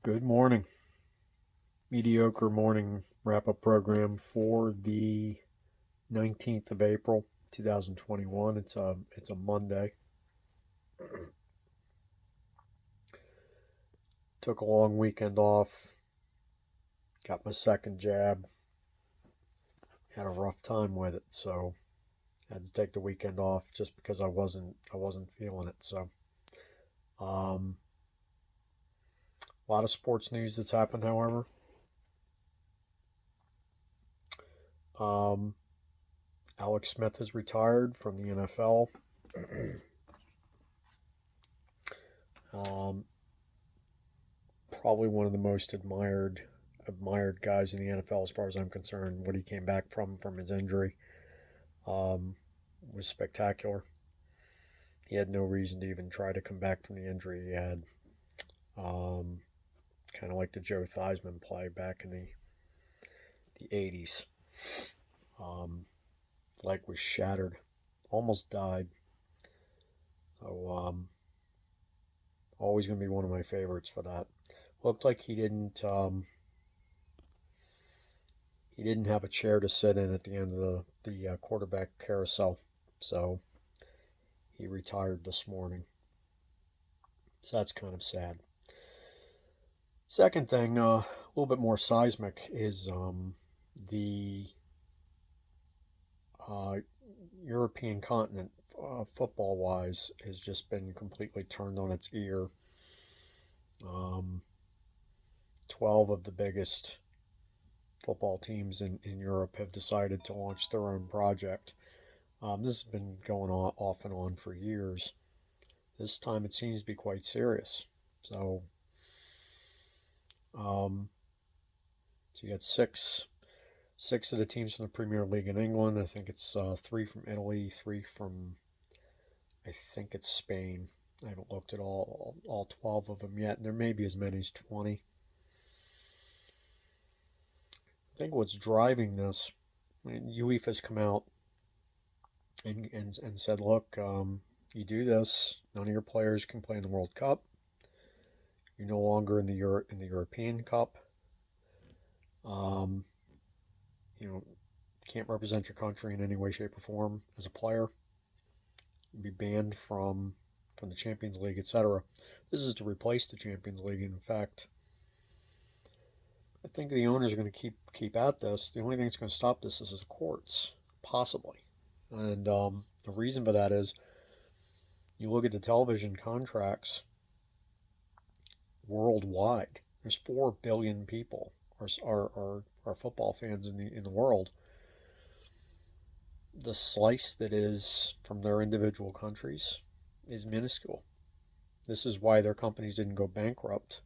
Good morning. Mediocre morning wrap-up program for the 19th of April, 2021. It's a Monday. Took a long weekend off. Got my second jab. Had a rough time with it, so had to take the weekend off just because I wasn't feeling it. So, a lot of sports news that's happened, however. Um, Alex Smith has retired from the NFL. um, Probably one of the most admired guys in the NFL as far as I'm concerned. What he came back from his injury um, was spectacular. He had no reason to even try to come back from the injury he had. Um, kind of like the Joe Theismann play back in the 80s. Um, Leg was shattered, almost died. So always going to be one of my favorites for that. Looked like he didn't have a chair to sit in at the end of the quarterback carousel, so he retired this morning. So that's kind of sad. Second thing, a little bit more seismic, is the uh, European continent, football wise, has just been completely turned on its ear. Um, 12 of the biggest football teams in Europe have decided to launch their own project. This has been going on off and on for years. This time it seems to be quite serious. Um, so you got six of the teams from the Premier League in England. I think it's three from Italy, three from I think it's Spain. I haven't looked at all 12 of them yet, and there may be as many as 20. I think what's driving this, I mean, UEFA's come out and said, look, you do this, none of your players can play in the World Cup. You're no longer in the European Cup. Um, you know, can't represent your country in any way, shape, or form as a player. You'd be banned from the Champions League, etc. This is to replace the Champions League. In fact, I think the owners are going to keep at this. The only thing that's going to stop this is the courts, possibly. And the reason for that is, you look at the television contracts worldwide. There's 4 billion people are football fans in the world. The slice that is from their individual countries is minuscule. This is why their companies didn't go bankrupt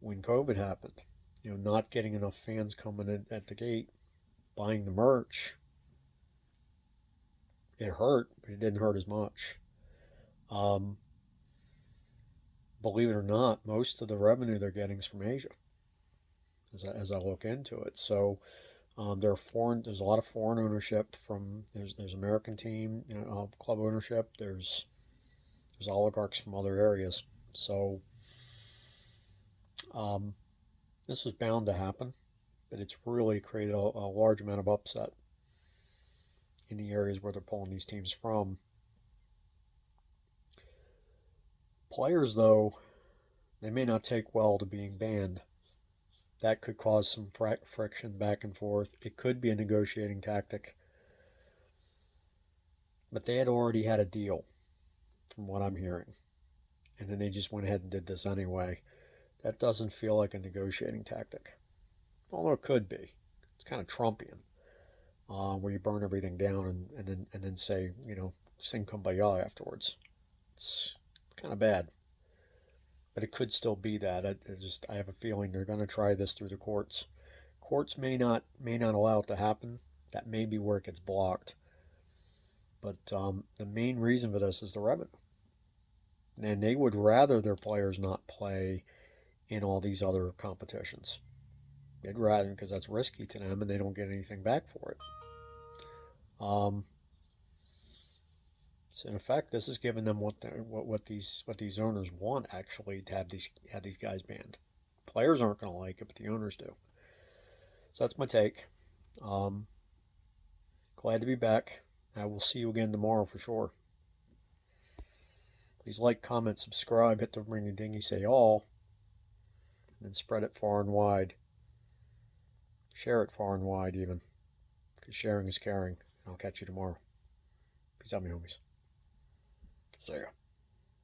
when COVID happened. Not getting enough fans coming in at the gate, buying the merch. It hurt, but it didn't hurt as much. Um, Believe it or not, most of the revenue they're getting is from Asia. As I look into it, so there's a lot of foreign ownership from there's American team, club ownership. There's oligarchs from other areas. So um, this was bound to happen, but it's really created a large amount of upset in the areas where they're pulling these teams from. Players, though, they may not take well to being banned. That could cause some friction back and forth. It could be a negotiating tactic. But they had already had a deal, from what I'm hearing. And then they just went ahead and did this anyway. That doesn't feel like a negotiating tactic. Although it could be. It's kind of Trumpian, where you burn everything down and then say, sing kumbaya afterwards. It's kind of bad. But it could still be that. I have a feeling they're going to try this through the courts. Courts may not allow it to happen. That may be where it gets blocked. But the main reason for this is the revenue. And they would rather their players not play in all these other competitions. They'd rather, because that's risky to them and they don't get anything back for it. So in effect, this is giving them what these owners want, actually, to have these guys banned. Players aren't going to like it, but the owners do. So that's my take. Glad to be back. I will see you again tomorrow for sure. Please like, comment, subscribe, hit the ring a dingy, say all, and then spread it far and wide. Share it far and wide, even, because sharing is caring. I'll catch you tomorrow. Peace out, my homies. See ya.